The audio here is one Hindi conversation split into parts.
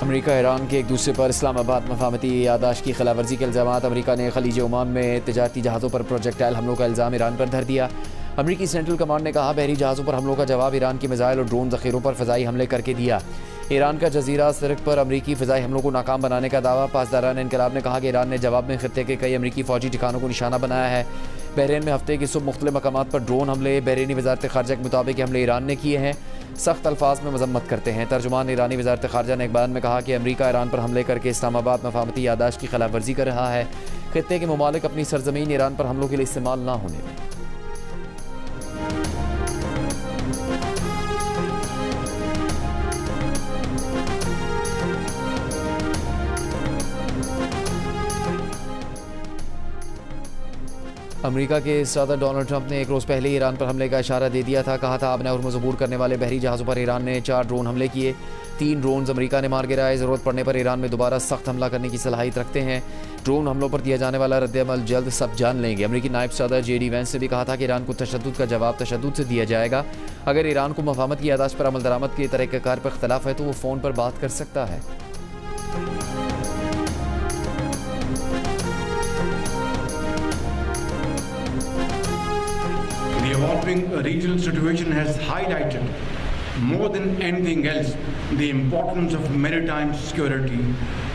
अमेरिका ईरान के एक दूसरे पर इस्लामाबाद मफाहमती याददाश्त की खिलाफवर्जी के इल्ज़ामात। अमेरिका ने खलीज ओमान में तजारती जहाज़ों पर प्रोजेक्टाइल हमलों का इल्ज़ाम ईरान पर धर दिया। अमेरिकी सेंट्रल कमांड ने कहा बहरी जहाज़ों पर हमलों का जवाब ईरान की मिसाइल और ड्रोन ज़ख़ीरों पर फ़ज़ाई हमले करके दिया। ईरान का जजीरा सिर्क पर अमरीकी फ़ज़ाई हमलों को नाकाम बनाने का दावा। पासदारान इनकलाब ने कहा कि ईरान ने जवाब में खित्ते के कई अमरीकी फ़ौजी ठिकानों को निशाना बनाया है। बहरीन में हफ्ते की सुबह मुख्तलिफ मकामात पर ड्रोन हमले। बहरीनी वज़ारत ख़ारजा के मुताबिक हमले ईरान ने किए हैं, सख्त अल्फाज में मजम्मत करते हैं। तर्जुमान ईरानी वज़ारत ख़ारजा ने एक बयान में कहा कि अमरीका ईरान पर हमले करके इस्लामाबाद मफाहमती याददाश्त की खिलाफ वर्जी कर रहा है। खित्ते के ममालिक अपनी सरजमीन ईरान पर हमलों के लिए इस्तेमाल ना होने दें। अमेरिका के सदर डोनाल्ड ट्रंप ने एक रोज़ पहले ईरान पर हमले का इशारा दे दिया था। कहा था आबना और मजबूर करने वाले बहरी जहाज़ों पर ईरान ने 4 ड्रोन हमले किए। 3 ड्रोन अमेरिका ने मार गिराए। ज़रूरत पड़ने पर ईरान में दोबारा सख्त हमला करने की सलाहियत रखते हैं। ड्रोन हमलों पर दिया जाने वाला रद्द-ए-अमल जल्द सब जान लेंगे। अमेरिकी नायब सदर JD वैंस ने भी कहा था कि ईरान को तशद्दुद का जवाब तशद्दुद से दिया जाएगा। अगर ईरान को मफाहमत की याददाश्त पर अमल दरामद के तरीक़ाकार पर इख्तलाफ है तो वो फ़ोन पर बात कर सकता है। The evolving regional situation has highlighted more than anything else the importance of maritime security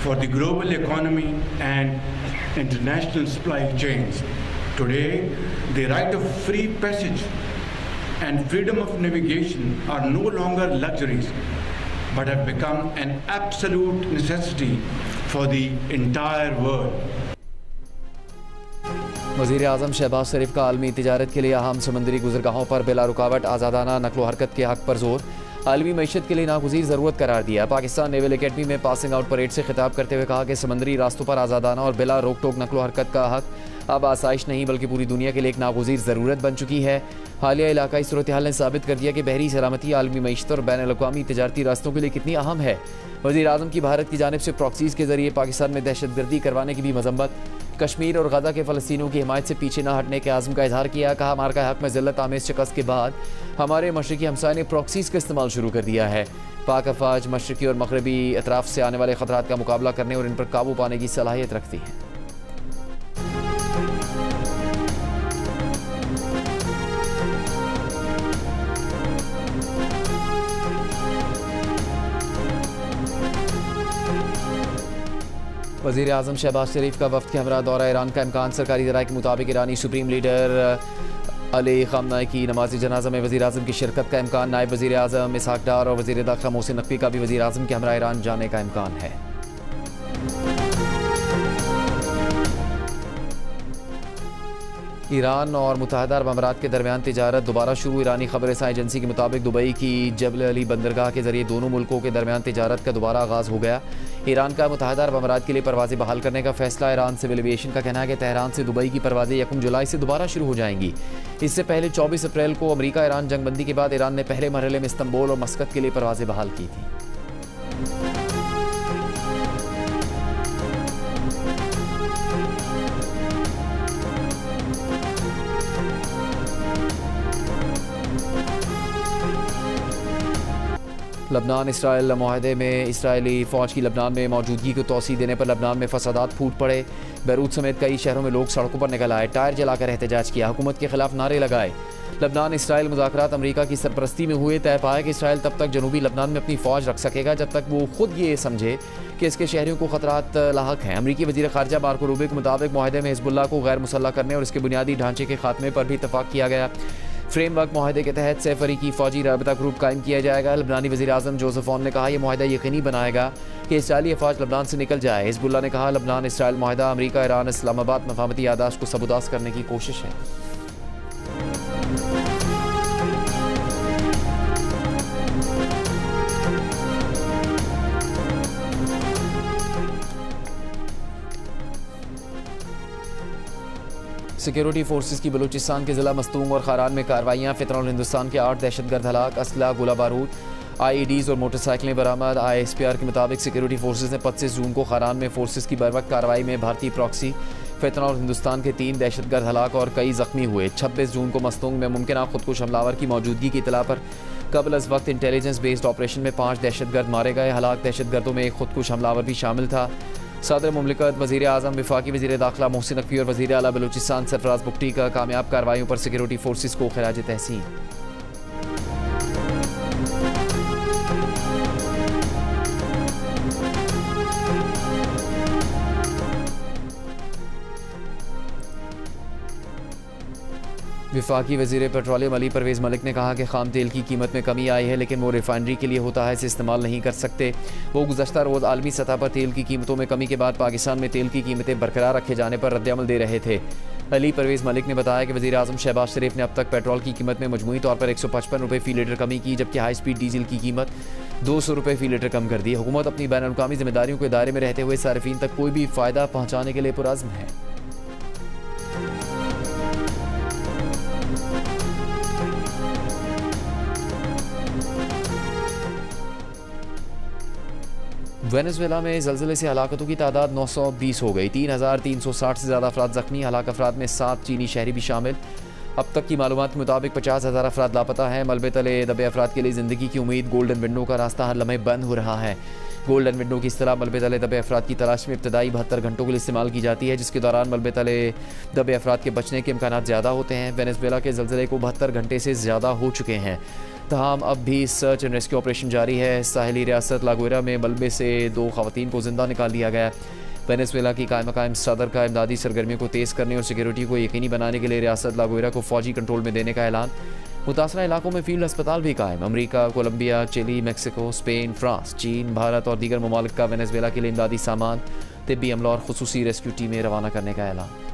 for the global economy and international supply chains. Today, the right of free passage and freedom of navigation are no longer luxuries, but have become an absolute necessity for the entire world. वज़ीर आज़म शहबाज शरीफ का आलमी तिजारत के लिए अहम समंदरी गुज़रगाहों पर बिला रुकावट आज़ादाना नकलो हरकत के हक़ पर जोर। आलमी मईशत के लिए नागुज़ीर ज़रूरत करार दिया। पाकिस्तान नेवल अकेडमी में पासिंग आउट परेड से खिताब करते हुए कहा कि समंदरी रास्तों पर आज़ादाना और बिला रोक टोक नकलो हरकत का हक़ अब आसाइश नहीं बल्कि पूरी दुनिया के लिए एक नागुज़ीर ज़रूरत बन चुकी है। हालिया इलाकाई सूरत हाल ने साबित कर दिया कि बहरी सलामती आलमी मईशत और बैन अल-अक़वामी तिजारती रास्तों के लिए कितनी अहम है। वज़ीर आज़म की भारत की जानिब से प्रॉक्सीज़ के ज़रिए पाकिस्तान में दहशतगर्दी करवाने की भी मजम्मत। कश्मीर और गज़ा के फ़लस्तीनियों की हिमायत से पीछे न हटने के आज़म का इजहार किया। कहा मार्का हक़ में ज़िल्लत आमेज़ शिकस्त के बाद हमारे मशरक़ी हमसाये ने प्रॉक्सीज़ का इस्तेमाल शुरू कर दिया है। पाक अफ़वाज मशरक़ी और मग़रबी अतराफ़ से आने वाले ख़तरात का मुकाबला करने और इन पर काबू पाने की सलाहियत रखती हैं। वज़ीर आज़म शहबाज शरीफ का वफ़द के हमरा दौरा ईरान का इम्कान। सरकारी ज़राए के मुताबिक ईरानी सुप्रीम लीडर अली ख़ामनेई की नमाज़ी जनाज़ा में वज़ीर आज़म की शिरकत का इम्कान। नायब वज़ीर आज़म इसहाक़ डार और वज़ीर दाख़िला मोहसिन नक़वी का भी वज़ीर आज़म के हमरा ईरान जाने का इम्कान है। ईरान और मुत्तहदा अरब अमारात के दरमियान तिजारत दोबारा शुरू। ईरानी खबर रसां एजेंसी के मुताबिक दुबई की जबल अली बंदरगाह के जरिए दोनों मुल्कों के दरमियान तिजारत का दोबारा आगाज़ हो गया। ईरान का मुत्तहदा अरब अमारात के लिए परवाज़ें बहाल करने का फैसला। ईरान सिविल एविएशन का कहना है कि तेहरान से दुबई की परवाज़ें 1 जुलाई से दोबारा शुरू हो जाएंगी। इससे पहले 24 अप्रैल को अमरीका ईरान जंगबंदी के बाद ईरान ने पहले मरहले में इस्तंबुल और मस्कत के लिए परवाज़ें बहाल की थी। लबनान इसराइल माहदे में इसराइली फ़ौज की लबनान में मौजूदगी को तोसी देने पर लबनान में फसादात फूट पड़े। बैरूत समेत कई शहरों में लोग सड़कों पर निकल आए, टायर जलाकर एहतजाज किया, हुकूमत के खिलाफ नारे लगाए। लबनान इसराइल मुज़ाकरात अमरीका की सरपरस्ती में हुए। तय पाया कि इसराइल तब तक जनूबी लबनान में अपनी फ़ौज रख सकेगा जब तक वो खुद ये समझे कि इसके शहरियों को खतरात लाहक हैं। अमरीकी वज़ीर ख़ारजा मार्को रूबियो के मुताबिक माहदे में हिज़्बुल्लाह को गैर मुसल्लह करने और इसके बुनियादी ढांचे के खात्मे पर भी इत्तफ़ाक़ किया गया। फ्रेमवर्क माहदे के तहत सैफ अरीकी फ़ौजी राबता ग्रुप कायम किया जाएगा। लबनानी वज़ीर आज़म जोसेफ ऑन ने कहा यह माहदा यकीनी बनाएगा कि इसराइली अफ़वाज लबनान से निकल जाए। हिज़्बुल्लाह ने कहा लबनान इसराइल माहदा अमरीका ईरान इस्लामाबाद मफाहमती याददाश्त को सबुदास करने की कोशिश है। सिक्योरिटी फोर्सेस की बलूचिस्तान के ज़िला मस्तूंग और खारान में कार्रवाइयाँ। फितरौल हिंदुस्तान के 8 दहशतगर्द हलाक, असला गोला बारूद IEDs और मोटरसाइकिलें बरामद। ISPR के मुताबिक सिक्योरिटी फोर्सेस ने 25 जून को खारान में फोर्सेस की बरवक्त कार्रवाई में भारतीय प्रॉक्सी फितरौल हिंदुस्तान के 3 दहशतगर्द हलाक और कई जख्मी हुए। 26 जून को मस्तूंग में मुमकिन खुदकुश हमलावर की मौजूदगी की इतला पर कबल अज वक्त इंटेलिजेंस बेस्ड ऑपरेशन में 5 दहशतगर्द मारे गए। हलाक दहशतगर्दों में एक खुदकुश हमलावर भी शामिल था। सदर मुमलिकत, वज़ीर आज़म, वफाकी वज़ीर दाखिला मोहसिन नकवी और वज़ीर आला बलूचिस्तान सरफराज बुगटी का कामयाब कार्रवाइयों पर सिक्योरिटी फोर्सेस को खिराज तहसीन। वफाकी वज़ीर पेट्रोलियम अली परवेज़ मलिक ने कहा कि खाम तेल की कीमत में कमी आई है, लेकिन वो रिफाइनरी के लिए होता है, इसे इस्तेमाल नहीं कर सकते। वो गुज़श्ता रोज़ आलमी सतह पर तेल की कीमतों में कमी के बाद पाकिस्तान में तेल की कीमतें बरकरार रखे जाने पर रद्दअमल दे रहे थे। अली परवेज़ मलिक ने बताया कि वज़ीर आज़म शहबाज शरीफ ने अब तक पेट्रोल की कीमत में मजमूई तौर पर 155 रुपये फ़ी लीटर कमी की, जबकि हाई स्पीड डीजल की कीमत 200 रुपये फ़ी लीटर कम कर दी। हुकूमत अपनी बैन अल-अक़वामी ज़िम्मेदारियों के दायरे में रहते हुए सारिफीन तक कोई भी फ़ायदा पहुँचाने के लिए पुरअज़्म है। वेनेजुएला में ज़लज़ले से हलाकतों की तादाद 920 हो गई। 3360 से ज़्यादा अफराद ज़ख्मी। हलाक अफराद में 7 चीनी शहरी भी शामिल। अब तक की मालूमात के मुताबिक 50,000 अफराद लापता हैं। मलबे तले दबे अफराद के लिए ज़िंदगी की उम्मीद, गोल्डन विंडो का रास्ता हर लम्हे बंद हो रहा है। गोल्डन विंडो की इस्तिलाह मलबे तले दबे अफराद की तलाश में इब्तदाई 72 घंटों के लिए इस्तेमाल की जाती है, जिसके दौरान मलबे तले दबे अफराद के बचने के इम्कान ज़्यादा होते हैं। वेनेजुएला के ज़लज़ले को 72 घंटे से ज़्यादा हो चुके हैं। तमाम अब भी सर्च एंड रेस्क्यू ऑपरेशन जारी है। साहिली रियासत लागोरा में मलबे से 2 ख़वातीन को जिंदा निकाल लिया गया। वेनेजुएला की कायम सदर का इमदादी सरगर्मियों को तेज़ करने और सिक्योरिटी को यकीनी बनाने के लिए रियासत लागोरा को फ़ौजी कंट्रोल में देने का ऐलान। मुतासरा इलाकों में फील्ड अस्पताल भी कायम। America, Colombia, Chile, Mexico, Spain, France, चीन, भारत और दीगर ममालिक का वेनेजुएला के लिए इमदादी सामान, तिब्बी अमला और खुसूसी रेस्क्यू टीमें रवाना करने का ऐलान।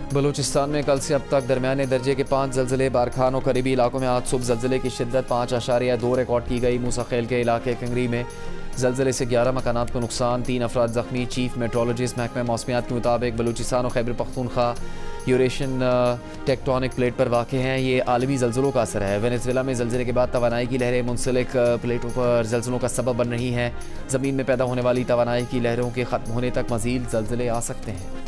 बलूचिस्तान में कल से अब तक दरमियाने दर्जे के 5 ज़लज़ले। बारखान और करीबी इलाकों में आज सुबह ज़लज़ले की शिद्दत 5.2 रिकॉर्ड की गई। मूसा खेल के इलाके कंगरी में ज़लज़ले से 11 मकानात को नुकसान, 3 अफराद ज़ख्मी। चीफ मेट्रोलॉजिस्ट महकमा मौसमियात के मुताबिक बलूचिस्तान और Khyber Pakhtunkhwa Eurasian tectonic plate पर वाक़ हैं। ये आलमी ज़लज़लों का असर है। वेनेजुएला में ज़लज़ले के बाद तवानाई की लहरें मुंसलिक प्लेटों पर ज़लज़लों का सबब बन रही हैं। ज़मीन में पैदा होने वाली तवानाई की लहरों के ख़त्म होने तक मज़ीद ज़लज़ले आ सकते हैं।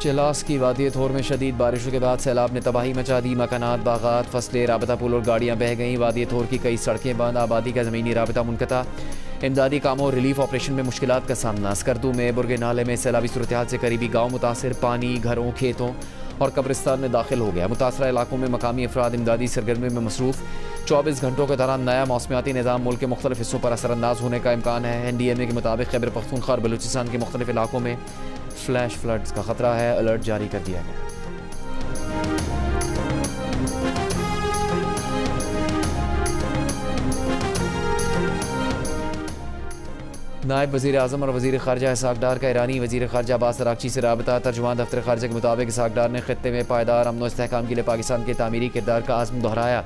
चिलास की वादी थोर में शदीद बारिशों के बाद सैलाब ने तबाही मचा दी। मकानात, बागात, फसलें, राबता पुल और गाड़ियाँ बह गईं। वादी थोर की कई सड़कें बंद, आबादी का ज़मीनी राबता मुनक़ता। इमदादी कामों और रिलीफ ऑपरेशन में मुश्किलात का सामना। स्कर्दू में बुरगे नाले में सैलाबी सूरत हाल से करीबी गाँव मुतासिर। पानी घरों, खेतों और कब्रिस्तान में दाखिल हो गया। मुतासरा इलाकों में मकामी अफराद इमदादी सरगर्मी में मसरूफ़। 24 घंटों के दौरान नया मौसमियाती निज़ाम मुल्क के मुख्तलिफ हिस्सों पर असरअंदाज होने का इम्कान है। NDMA के मुताबिक खैबर पख्तूनख्वा और बलूचिस्तान के मुख्तलिफ इलाकों में फ्लैश फ्लड्स का खतरा है। अलर्ट जारी कर दिया गया। नायब वज़ीर आज़म और वज़ीर ख़ारजा इसहाक़ डार का ईरानी वज़ीर ख़ारजा अब्बास अराग़ची से राबता। तर्जुमान दफ्तर ख़ारजा के मुताबिक इसहाक़ डार ने ख़ित्ते में पायदार अमन व इस्तेहकाम के लिए पाकिस्तान के तामीरी किरदार का आज़म दोहराया।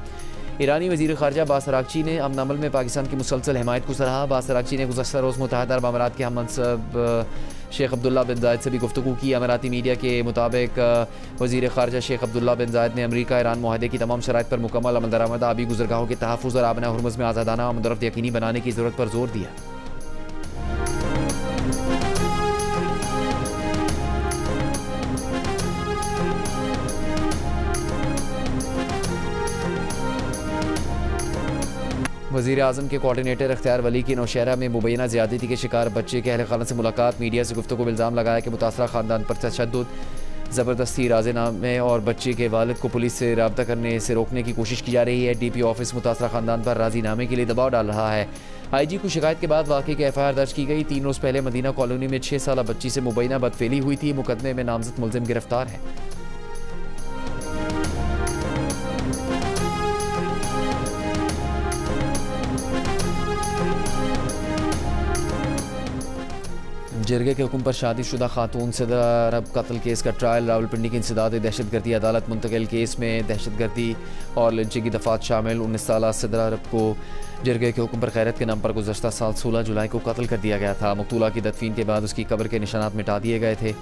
ईरानी वज़ीर ख़ारजा अब्बास अराग़ची ने अमन अमल में पाकिस्तान की मुसलसल हिमायत को सराहा। अब्बास अराग़ची ने गुज़श्ता रोज़ मुत्तहिदा अरब अमारात के हममंसब शेख अब्दुल्ला बिन ज़ायद से भी गुफ्तगू की। अमाराती मीडिया के मुताबिक वज़ीर ख़ारजा शेख अब्दुल्ला बिन ज़ायद ने अमरीका ईरान मुआहदे की तमाम शराइत पर मुकम्मल अमल दरामद, आबी गुज़रगाहों के तहफ़्फ़ुज़ और आबना हुर्मुज़ में आज़ादाना आमद-ओ-रफ़्त यकीनी बनाने की ज़रूरत पर जोर दिया। वज़ीर आज़म के कोऑर्डिनेटर इख्तियार वली की नौशहरा में मुबैना ज़्यादती के शिकार बच्चे के अहल खाना से मुलाकात। मीडिया से गुफ्तगू को इल्ज़ाम लगाया कि मुतासरा ख़ानदान पर तशद्दुद, ज़बरदस्ती, राज़नामे और बच्चे के वालिद को पुलिस से रब्ता करने से रोकने की कोशिश की जा रही है। DP ऑफिस मुतासरा ख़ानदान पर राज़ीनामे के लिए दबाव डाल रहा है। IG को शिकायत के बाद वाक़े की FIR दर्ज की गई। 3 रोज़ पहले मदीना कॉलोनी में 6 साला बच्ची से मुबैना बदफेली हुई थी। मुकदमे में नामज़द मुलज़िम गिरफ्तार है। जरगे के हुक्म पर शादीशुदा खातून सदर अरब कत्ल केस का ट्रायल रावलपिंडी की इंसदाद दहशतगर्दी अदालत मुंतकिल। केस में दहशतगर्दी और लिंचिंग की दफात शामिल। 19 साल सदर अरब को जरगे के हुक्म पर खैरत के नाम पर गुज़श्ता साल 16 जुलाई को कत्ल कर दिया गया था। मकतूला की तदफीन के बाद उसकी कब्र के निशानात मिटा दिए गए थे।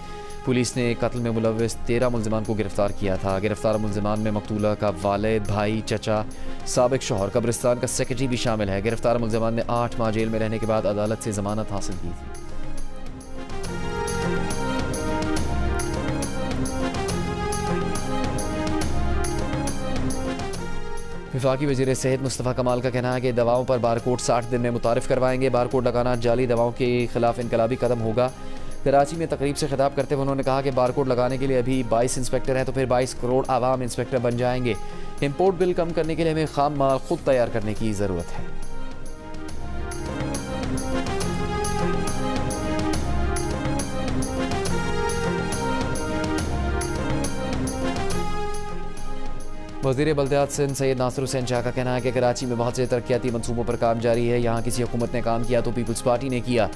पुलिस ने कत्ल में मुलव्वस 13 मुलजमान को गिरफ्तार किया था। गिरफ्तार मुलजमान में मकतूला का वालिद, भाई, चचा, साबिक शौहर, कब्रिस्तान का सेक्रेटरी भी शामिल है। गिरफ्तार मुलजमान ने 8 माह जेल में रहने के बाद अदालत से जमानत हासिल की थी। वफाकी वज़ीर सेहत मुस्तफ़ा कमाल का कहना है कि दवाओं पर बारकोड 60 दिन में मुतारिफ करवाएंगे। बारकोड लगाना जाली दवाओं के खिलाफ इनकलाबी कदम होगा। कराची में तकरीब से खिताब करते हुए उन्होंने कहा कि बारकोड लगाने के लिए अभी 22 इंस्पेक्टर हैं तो फिर 22 करोड़ आवाम इंस्पेक्टर बन जाएंगे। इम्पोर्ट बिल कम करने के लिए हमें खाम माल खुद तैयार करने की ज़रूरत है। वज़ीर बल्दियात सिंध सैयद नासिर हुसैन शाह का कहना है कि कराची में बहुत से तरक्याती मनसूबों पर काम जारी है। यहाँ किसी हुकूमत ने काम किया तो पीपल्स पार्टी ने किया।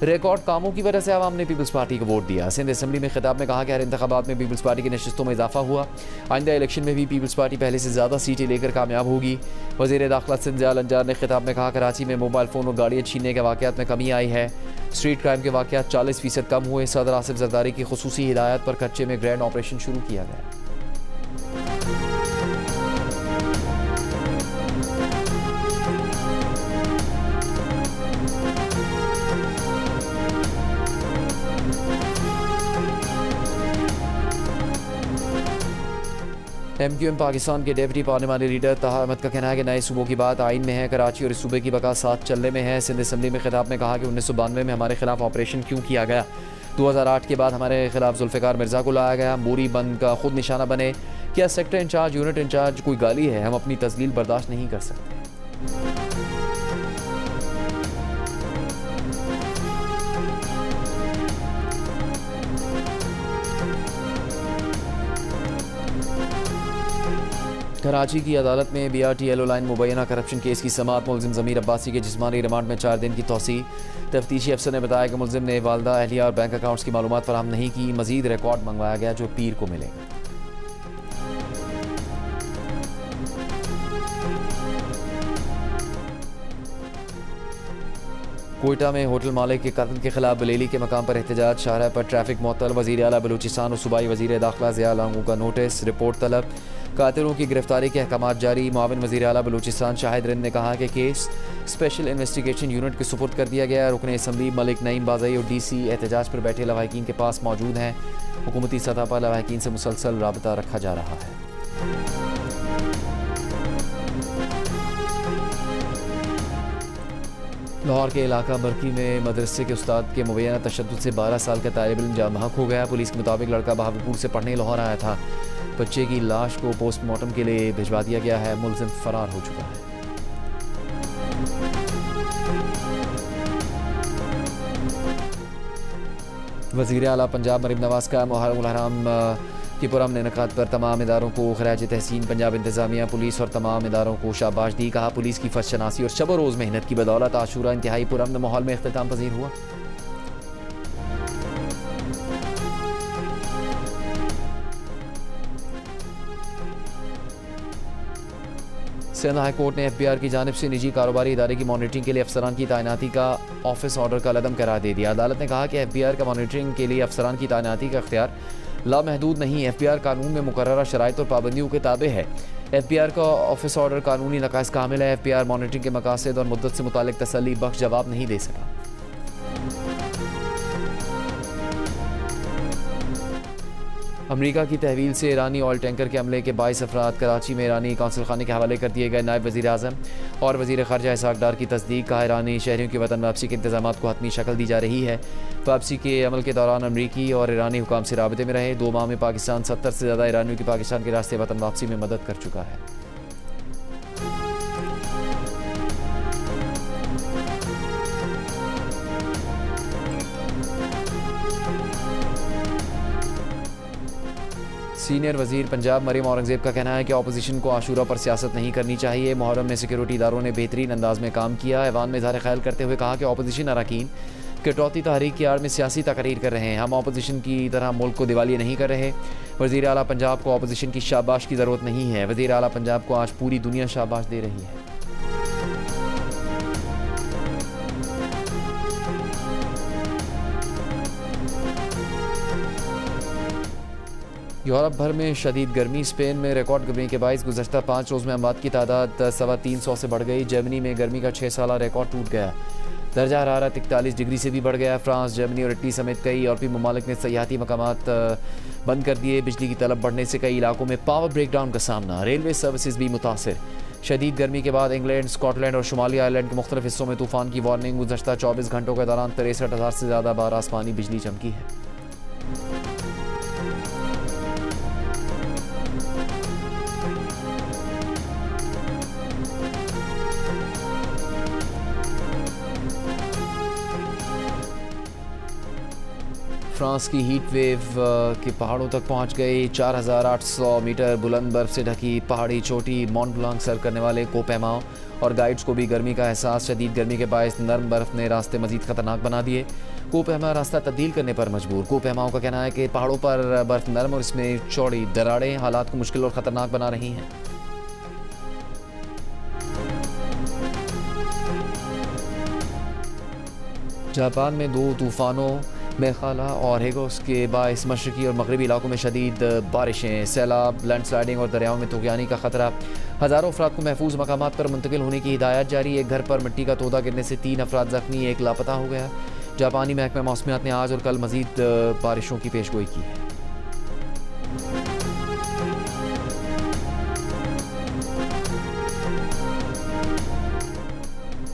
रिकॉर्ड कामों की वजह से आवाम ने पीपल्स पार्टी को वोट दिया। सिंध असम्बली में खिताब में कहा कि हर इंतखाबात में पीपल्स पार्टी की नशिस्तों में इजाफा हुआ। आइंदा इलेक्शन में भी पीपल्स पार्टी पहले से ज़्यादा सीटें लेकर कामयाब होगी। वज़ीर दाखिला सिंध ज़ियाल अंजार ने खिताब में कहा कराची में मोबाइल फ़ोन और गाड़ियाँ छीनने के वाक़यात में कमी आई है। स्ट्रीट क्राइम के वाक़यात 40% कम हुए। सदर आसिफ जरदारी की खुसूसी हिदायत पर कच्चे में ग्रैंड ऑपरेशन शुरू किया गया। MQM पाकिस्तान के डेप्टी पार्लिमानी लीडर ताहा अहमद का कहना है कि नए सूबों की बात आइन में है। कराची और इस सूबे की बका साथ चलने में है। सिंध असम्बली में खिताब में कहा कि 1992 में हमारे खिलाफ ऑपरेशन क्यों किया गया। 2008 के बाद हमारे खिलाफ जुल्फ़िकार मिर्ज़ा को लाया गया। मूरी बंद का खुद निशाना बने। क्या सेक्टर इंचार्ज, यूनिट इंचार्ज कोई गाली है? हम अपनी तस्लील बर्दाश्त नहीं कर सकते। कराची की अदालत में BRT लाइन मुबैना करप्शन केस की समाअत। मुलजिम ज़मीर अब्बासी के जिस्मानी रिमांड में 4 दिन की तोसी। तफ्तीशी अफसर ने बताया कि मुलजिम ने वालदा, अहलिया और बैंक अकाउंट्स की मालूमात फराहम नहीं की। मजीद रिकॉर्ड मंगवाया गया जो पीर को मिलेगा। कोयटा में होटल मालिक के कत्ल के खिलाफ बलेली के मकाम पर एहतजाज। शाहराह पर ट्रैफिक मुअत्तल। वज़ीर आला बलूचिस्तान और सूबाई वज़ीर दाखिला ज़िया लांगू का नोटिस। रिपोर्ट तलब। कातिलों की गिरफ्तारी के अहकामात जारी। मुआविन वज़ीर आला बलूचिस्तान शाहिद रिंद ने कहा कि केस स्पेशल इन्वेस्टिगेशन यूनिट के सुपुर्द कर दिया गया। रुकन असम्बली मलिक नईम बाज़ई और DC एहतजाज पर बैठे लवाहिकीन के पास मौजूद हैं। हुकूमती सतह पर लवाहिकीन से मुसलसल राबता रखा जा रहा है। लाहौर के इलाका बरकी में मदरसे के उस्ताद के मुबैना तशद्दुद से 12 साल का तालिब इल्म जाँ बहक हो गया। पुलिस के मुताबिक लड़का बहावलपुर से पढ़ने लाहौर आया था। बच्चे की लाश को पोस्टमार्टम के लिए भिजवा दिया गया है। मुलजिम फरार हो चुका है। वज़ीर आला पंजाब मरीम नवाज का मुहर्रम हराम की पुरअमन इनेकाद पर तमाम इदारों को खराज तहसीन। पंजाब इंतज़ामिया, पुलिस और तमाम इदारों को शाबाश दी। कहा पुलिस की फर्ज शनासी और शब रोज़ मेहनत की बदौलत आशूरा इंतहाई पुरअमन माहौल में इख्तिताम पजीर हुआ। सिंध हाई कोर्ट ने FBR की जानिब से निजी कारोबारी इदारे की मॉनिटरिंग के लिए अफसरान की तैनाती का ऑफिस ऑर्डर का लदम करार दे दिया। अदालत ने कहा कि FBR का मॉनिटरिंग के लिए अफसरान की तैनाती का अख्तियार लामहदूद नहीं। FBR कानून में मुकर्ररा शराइत और पाबंदियों के ताबे है। FBR का ऑफिस ऑर्डर कानूनी नकाइस कामिल है। FBR मॉनिटरिंग के मकासद और मुद्दत से मुतालिक तसल्ली बख्श जवाब नहीं दे सका। अमरीका की तहवील से ईरानी ऑयल टैंकर के हमले के 22 अफराद कराची में ईरानी कौंसल खाने के हवाले कर दिए गए। नायब वज़ीर आज़म और वज़ीर ख़ारजा इसहाक़ डार की तस्दीक। कहा ईरानी शहरियों की वतन वापसी के इंतजाम को हतमी शक्ल दी जा रही है। वापसी के अमल के दौरान अमरीकी और ईरानी हुकाम से राबते में रहे। 2 माह में पाकिस्तान 70 से ज़्यादा ईरानियों की पाकिस्तान के रास्ते वतन वापसी में मदद कर चुका है। सीनियर वज़ीर पंजाब मरीम औरंगज़ेब का कहना है कि अपोजिशन को आशूरा पर सियासत नहीं करनी चाहिए। मुहर्रम में सिक्योरिटी इदारों ने बेहतरीन अंदाज में काम किया। ऐवान में इज़हार ख्याल करते हुए कहा कि अपोजिशन अरकान कटौती तहरीक की आड़ में सियासी तकरीर कर रहे हैं। हम अपोजिशन की तरह मुल्क को दिवालिया नहीं कर रहे। वज़ीर आला पंजाब को अपोजिशन की शाबाश की ज़रूरत नहीं है। वज़ीर आला पंजाब को आज पूरी दुनिया शाबाश दे रही है। यूरोप भर में शदीद गर्मी। स्पेन में रिकॉर्ड गर्मी के बायस गुज़श्ता 5 रोज़ में अमवात की तादाद 325 से बढ़ गई। जर्मनी में गर्मी का 6 साला रिकॉर्ड टूट गया। दर्जा हरारत 41 डिग्री से भी बढ़ गया। फ्रांस, जर्मनी और इटली समेत कई यूरोपीय ममालिक ने सयाहती मकामात बंद कर दिए। बिजली की तलब बढ़ने से कई इलाकों में पावर ब्रेकडाउन का सामना। रेलवे सर्विसेज भी मुतासिर। शदीद गर्मी के बाद इंग्लैंड, स्कॉटलैंड और शुमाली आयरलैंड के मुख्तलिफ हिस्सों में तूफान की वार्निंग। गुज़श्ता 24 घंटों के दौरान 63,000 से ज़्यादा बार आसमानी बिजली चमकी है। फ्रांस की हीट वेव के पहाड़ों तक पहुंच गई। 4,800 मीटर बुलंद बर्फ से ढकी पहाड़ी चोटी मॉन्ट ब्लांक सर करने वाले कोपेमाओ और गाइड्स को भी गर्मी का एहसास। शदीद गर्मी के बायस नर्म बर्फ ने रास्ते मजीद खतरनाक बना दिए। कोपेमा रास्ता तब्दील करने पर मजबूर। कोपेमाओ का कहना है कि पहाड़ों पर बर्फ नरम और इसमें चौड़ी दरारें हालात को मुश्किल और ख़तरनाक बना रही हैं। जापान में 2 तूफ़ानों मेखाला और हेगोस के बायस मशरकी और मगरबी इलाकों में शदीद बारिशें, सैलाब, लैंडस्लाइडिंग और दरियाओं में तुग़यानी का खतरा। हज़ारों अफराद को महफूज मकामात पर मुंतकिल होने की हिदायत जारी। एक घर पर मिट्टी का तोदा गिरने से 3 अफराद ज़ख्मी, 1 लापता हो गया। जापानी महकमा मौसमियात ने आज और कल मज़ीद बारिशों की पेशगोई की है।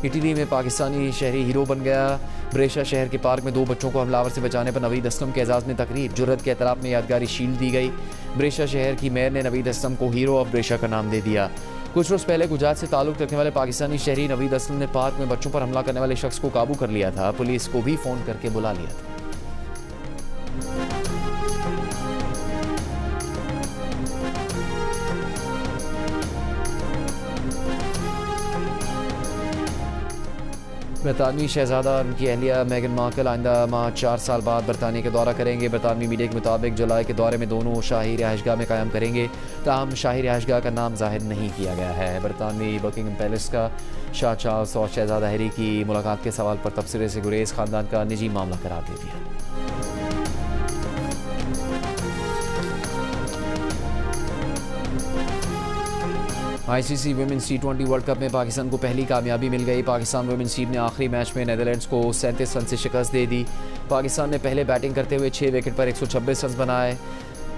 इटली में पाकिस्तानी शहरी हीरो बन गया। ब्रेशा शहर के पार्क में 2 बच्चों को हमलावर से बचाने पर नवीद असलम के एजाज़ में तकरीर। जुर्रत के एतराफ़ में यादगारी शील्ड दी गई। ब्रेशा शहर की मेयर ने नवीद असलम को हीरो ऑफ ब्रेशा का नाम दे दिया। कुछ रोज़ पहले गुजरात से ताल्लुक़ रखने वाले पाकिस्तानी शहरी नवीद असलम ने पार्क में बच्चों पर हमला करने वाले शख्स को काबू कर लिया था। पुलिस को भी फ़ोन करके बुला लिया था। बरतानवी शहजादा और उनकी अहलिया मेगन मार्कल आइंदा माह 4 साल बाद बरतानिया का दौरा करेंगे। बरतानवी मीडिया के मुताबिक जुलाई के दौरे में दोनों शाही रिहाइशगाह में क़याम करेंगे। ताहम शाही रिहाइशगाह का नाम जाहिर नहीं किया गया है। बरतानवी बकिंगम पैलेस का शाह चार्ल्स और शहजादा हैरी की मुलाकात के सवाल पर तबसरे से गुरेज ख़ानदान का निजी मामला करार दे दिया। ICC women's T20 world cup में पाकिस्तान को पहली कामयाबी मिल गई। पाकिस्तान वुमेन्स टीम ने आखिरी मैच में नीदरलैंड्स को 37 रन से शिकस्त दे दी। पाकिस्तान ने पहले बैटिंग करते हुए 6 विकेट पर 126 रन बनाए।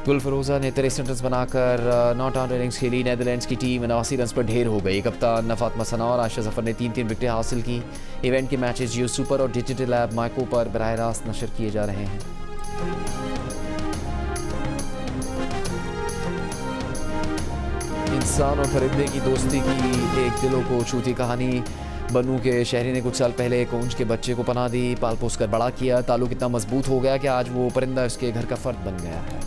गुलफरोजा ने 63 रन बनाकर नॉट आउट इनिंग्स खेली। नीदरलैंड्स की टीम 89 रन पर ढेर हो गई। कप्तान फातिमा सना और आयशा जफर ने 3-3 विकेटें हासिल की। इवेंट के मैचेस जियो सुपर और डिजिटल ऐप माइको पर बराह रास्त नशर किए जा रहे हैं। इंसान और परिंदे की दोस्ती की एक दिलों को छूती कहानी। बनू के शहरी ने कुछ साल पहले एक ऊंच के बच्चे को पनाह दी, पाल पोस कर बड़ा किया। ताल्लुक इतना मजबूत हो गया कि आज वो परिंदा उसके घर का फर्द बन गया है।